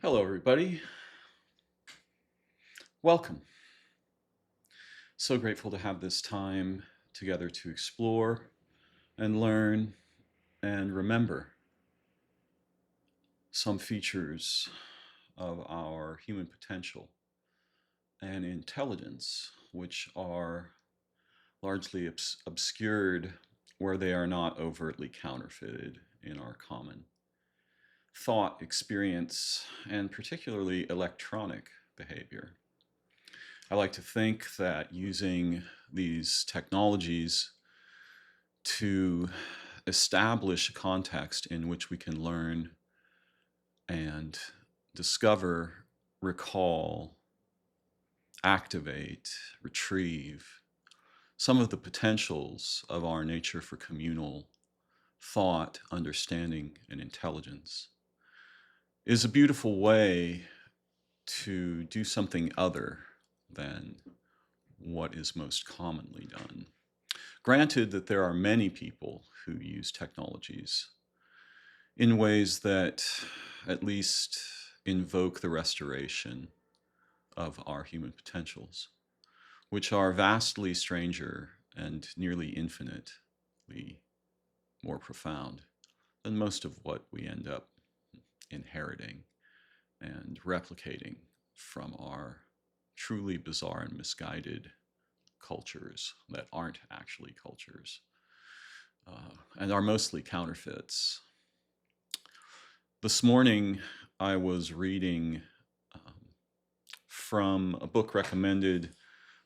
Hello, everybody. Welcome. So grateful to have this time together to explore and learn and remember some features of our human potential and intelligence, which are largely obscured where they are not overtly counterfeited in our common thought, experience, and particularly electronic behavior. I like to think that using these technologies to establish a context in which we can learn and discover, recall, activate, retrieve some of the potentials of our nature for communal thought, understanding, and intelligence is a beautiful way to do something other than what is most commonly done. Granted that there are many people who use technologies in ways that at least invoke the restoration of our human potentials, which are vastly stranger and nearly infinitely more profound than most of what we end up inheriting and replicating from our truly bizarre and misguided cultures that aren't actually cultures and are mostly counterfeits. This morning, I was reading from a book recommended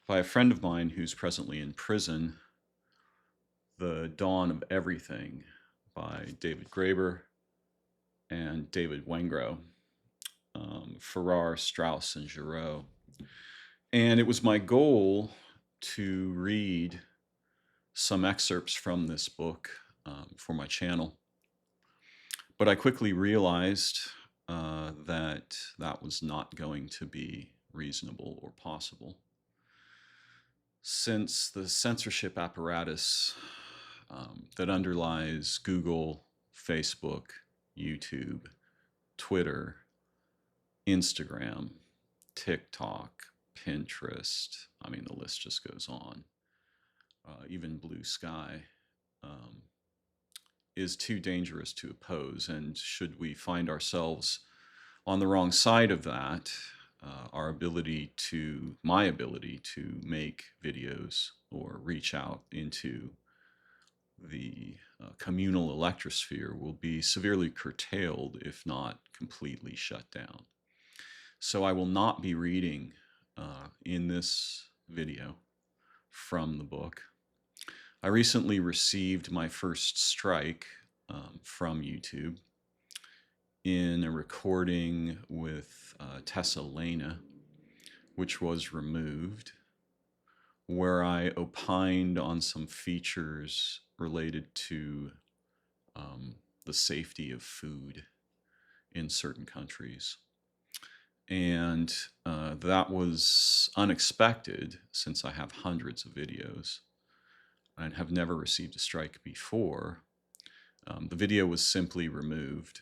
by a friend of mine who's presently in prison, The Dawn of Everything by David Graeber and David Wengrow, Farrar, Straus, and Giroux. And it was my goal to read some excerpts from this book for my channel. But I quickly realized that that was not going to be reasonable or possible, since the censorship apparatus that underlies Google, Facebook, YouTube, Twitter, Instagram, TikTok, Pinterest, I mean, the list just goes on, even Blue Sky, is too dangerous to oppose. And should we find ourselves on the wrong side of that, my ability to make videos or reach out into the communal electrosphere will be severely curtailed, if not completely shut down. So I will not be reading in this video from the book. I recently received my first strike from YouTube in a recording with Tessa Lena, which was removed, where I opined on some features related to the safety of food in certain countries. And that was unexpected, since I have hundreds of videos and have never received a strike before. The video was simply removed.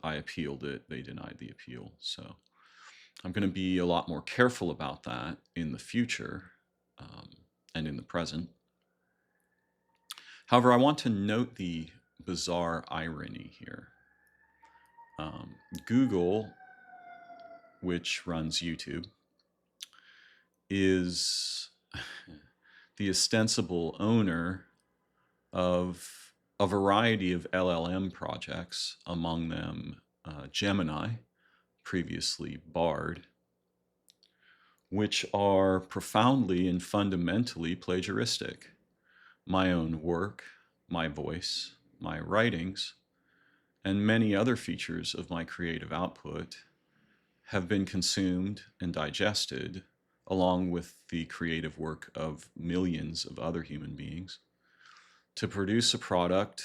I appealed it. They denied the appeal. So I'm going to be a lot more careful about that in the future and in the present. However, I want to note the bizarre irony here. Google, which runs YouTube, is the ostensible owner of a variety of LLM projects, among them Gemini, previously Bard, which are profoundly and fundamentally plagiaristic. My own work, my voice, my writings, and many other features of my creative output have been consumed and digested, along with the creative work of millions of other human beings, to produce a product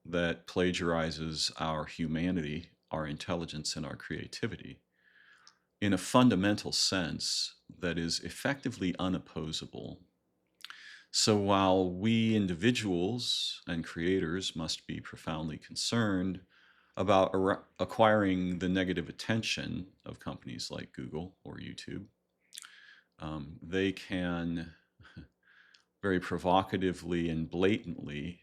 that plagiarizes our humanity, our intelligence, and our creativity in a fundamental sense that is effectively unopposable. So while we individuals and creators must be profoundly concerned about acquiring the negative attention of companies like Google or YouTube. They can very provocatively and blatantly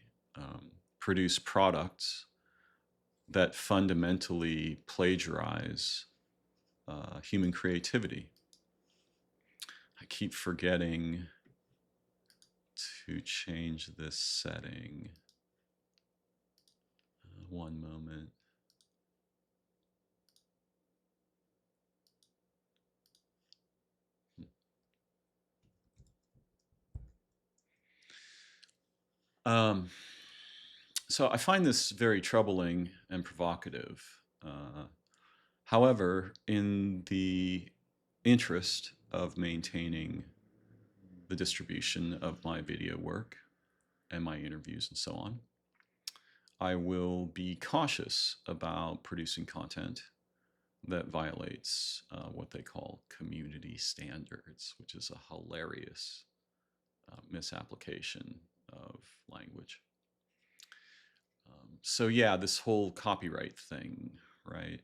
produce products that fundamentally plagiarize human creativity. I keep forgetting to change this setting. One moment. So I find this very troubling and provocative. However, in the interest of maintaining the distribution of my video work and my interviews and so on, I will be cautious about producing content that violates what they call community standards, which is a hilarious misapplication of language. So yeah, this whole copyright thing, right?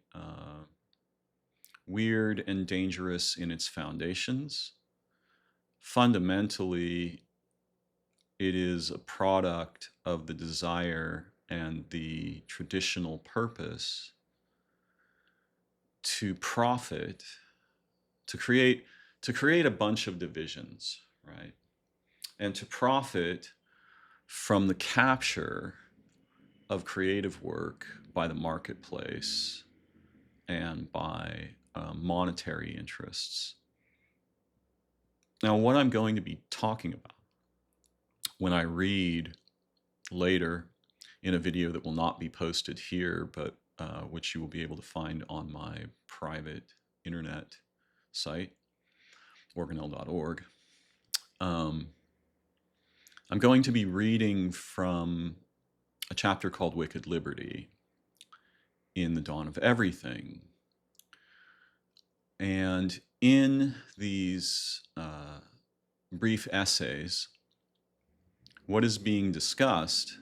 Weird and dangerous in its foundations. Fundamentally, it is a product of the desire and the traditional purpose to profit, to create a bunch of divisions, right? And to profit from the capture of creative work by the marketplace and by monetary interests. Now, what I'm going to be talking about when I read later in a video that will not be posted here, but which you will be able to find on my private internet site, organelle.org, I'm going to be reading from a chapter called Wicked Liberty in The Dawn of Everything. And in these brief essays, what is being discussed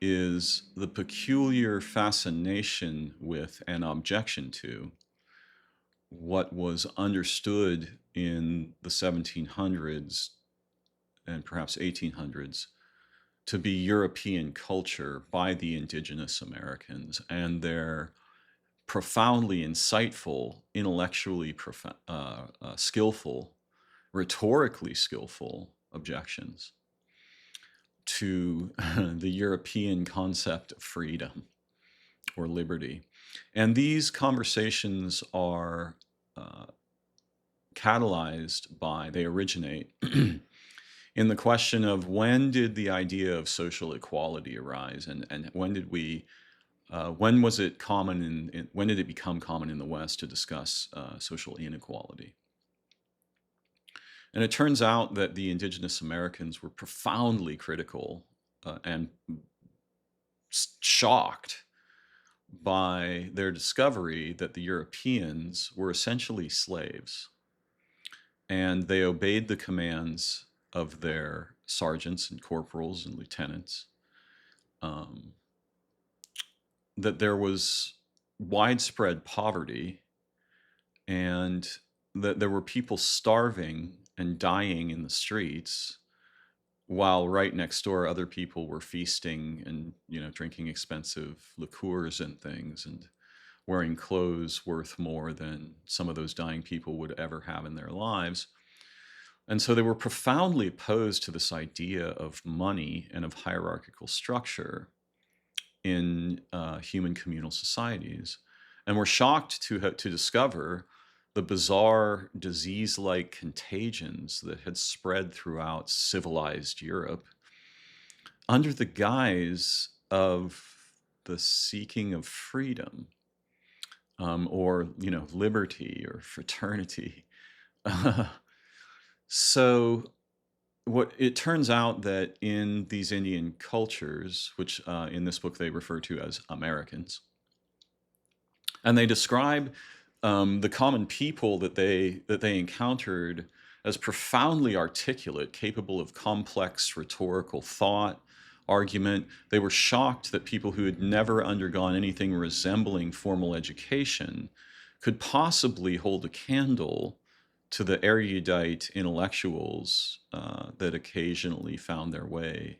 is the peculiar fascination with and objection to what was understood in the 1700s and perhaps 1800s to be European culture by the indigenous Americans and their profoundly insightful, intellectually skillful, rhetorically skillful objections to the European concept of freedom or liberty. And these conversations are catalyzed by, they originate in the question of when did the idea of social equality arise, and when did we, when was it common when did it become common in the West to discuss social inequality? And it turns out that the indigenous Americans were profoundly critical and shocked by their discovery that the Europeans were essentially slaves. And they obeyed the commands of their sergeants and corporals and lieutenants. That there was widespread poverty and that there were people starving and dying in the streets while right next door other people were feasting and, you know, drinking expensive liqueurs and things and wearing clothes worth more than some of those dying people would ever have in their lives. And so they were profoundly opposed to this idea of money and of hierarchical structure in human communal societies, and were shocked to discover the bizarre disease-like contagions that had spread throughout civilized Europe under the guise of the seeking of freedom, or, you know, liberty or fraternity. So what it turns out that in these Indian cultures, which in this book they refer to as Americans, and they describe the common people that they encountered as profoundly articulate, capable of complex rhetorical thought, argument. They were shocked that people who had never undergone anything resembling formal education could possibly hold a candle to the erudite intellectuals that occasionally found their way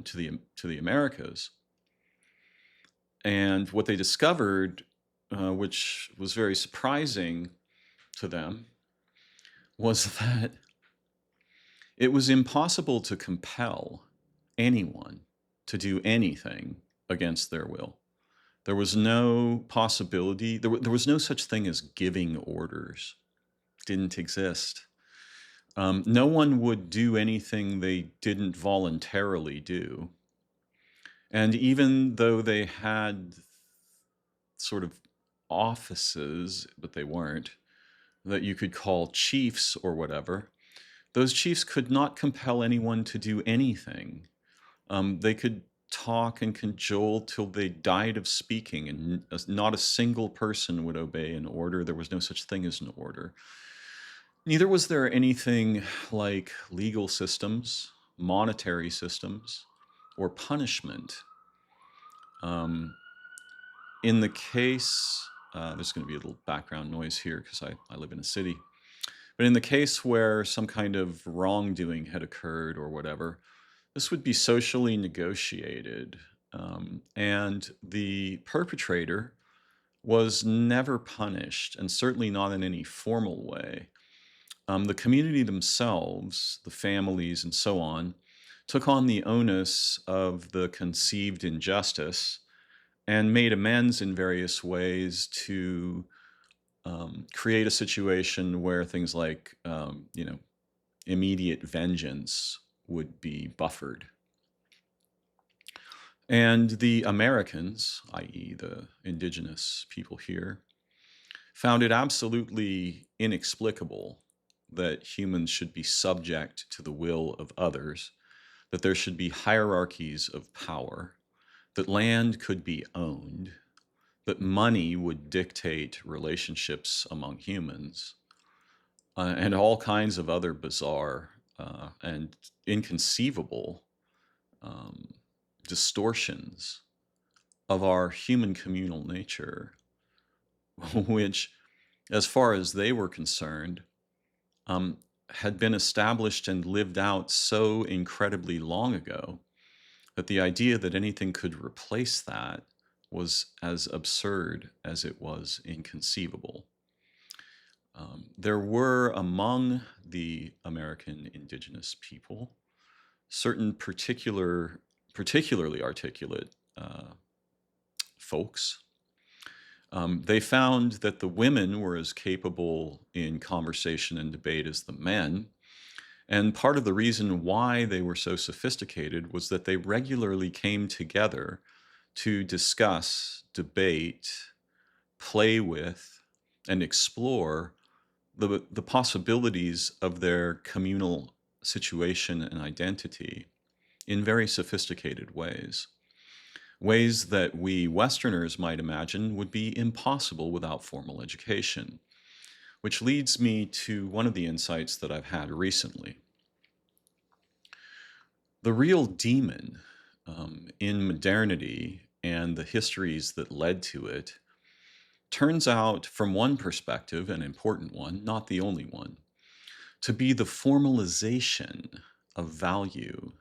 to the Americas. And what they discovered, which was very surprising to them, was that it was impossible to compel anyone to do anything against their will. There was no possibility, there was no such thing as giving orders. Didn't exist. No one would do anything they didn't voluntarily do. And even though they had sort of offices, but they weren't, that you could call chiefs or whatever, those chiefs could not compel anyone to do anything. They could talk and cajole till they died of speaking, and not a single person would obey an order. There was no such thing as an order. Neither was there anything like legal systems, monetary systems, or punishment. In the case, there's going to be a little background noise here because I live in a city. But in the case where some kind of wrongdoing had occurred or whatever, this would be socially negotiated. And the perpetrator was never punished, and certainly not in any formal way. The community themselves, the families and so on, took on the onus of the conceived injustice and made amends in various ways to create a situation where things like, immediate vengeance would be buffered. And the Americans, i.e. the indigenous people here, found it absolutely inexplicable that humans should be subject to the will of others, that there should be hierarchies of power, that land could be owned, that money would dictate relationships among humans, and all kinds of other bizarre and inconceivable distortions of our human communal nature, which, as far as they were concerned, had been established and lived out so incredibly long ago that the idea that anything could replace that was as absurd as it was inconceivable. There were among the American indigenous people certain particularly articulate folks. They found that the women were as capable in conversation and debate as the men. And part of the reason why they were so sophisticated was that they regularly came together to discuss, debate, play with, and explore the possibilities of their communal situation and identity in very sophisticated ways. Ways that we Westerners might imagine would be impossible without formal education. Which leads me to one of the insights that I've had recently. The real demon in modernity and the histories that led to it turns out, from one perspective, an important one, not the only one, to be the formalization of value,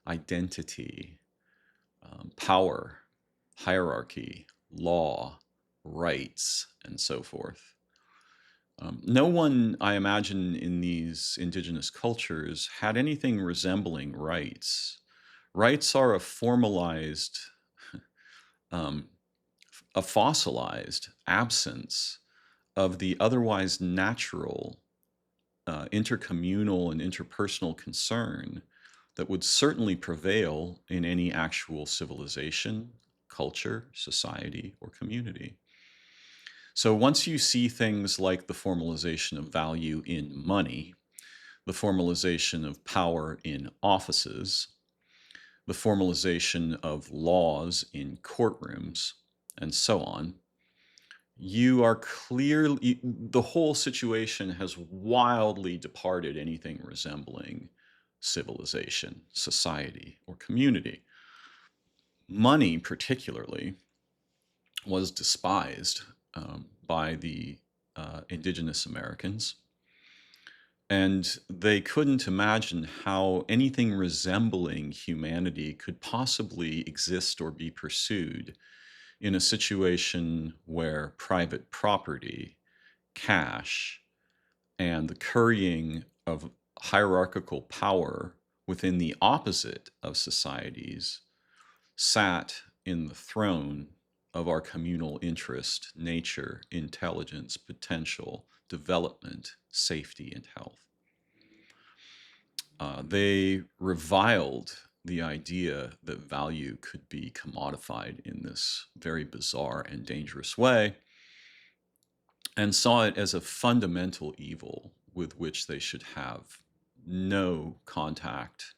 identity, power, hierarchy, law, rights, and so forth. No one, I imagine, in these indigenous cultures had anything resembling rights. Rights are a formalized, a fossilized absence of the otherwise natural intercommunal and interpersonal concern that would certainly prevail in any actual civilization, culture, society, or community. So once you see things like the formalization of value in money, the formalization of power in offices, the formalization of laws in courtrooms, and so on, you are clearly, the whole situation has wildly departed anything resembling civilization, society, or community. money particularly was despised by the Indigenous Americans, and they couldn't imagine how anything resembling humanity could possibly exist or be pursued in a situation where private property, cash, and the currying of hierarchical power within the opposite of societies sat in the throne of our communal interest, nature, intelligence, potential, development, safety, and health. They reviled the idea that value could be commodified in this very bizarre and dangerous way, and saw it as a fundamental evil with which they should have no contact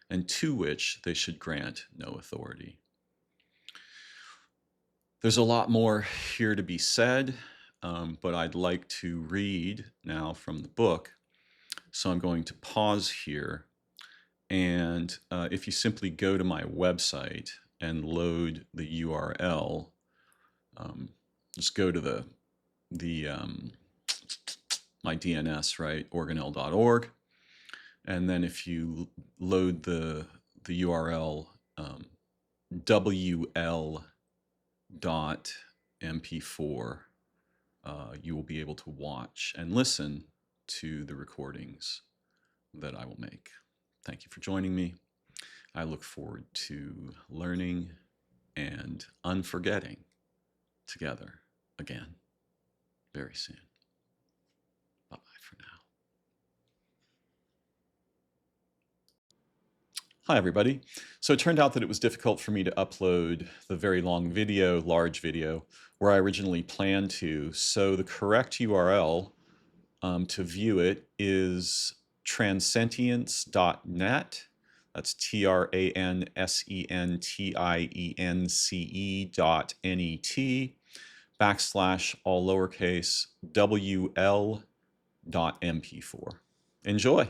and to which they should grant no authority. There's a lot more here to be said, but I'd like to read now from the book. So I'm going to pause here. And if you simply go to my website and load the URL, just go to my DNS, right, organelle.org. And then if you load the URL WL.mp4, you will be able to watch and listen to the recordings that I will make. Thank you for joining me. I look forward to learning and unforgetting together again very soon. Bye-bye for now. Hi, everybody. So it turned out that it was difficult for me to upload the very long video, large video, where I originally planned to. So the correct URL to view it is transentience.net. That's transentience.net / all lowercase WL.mp4. Enjoy.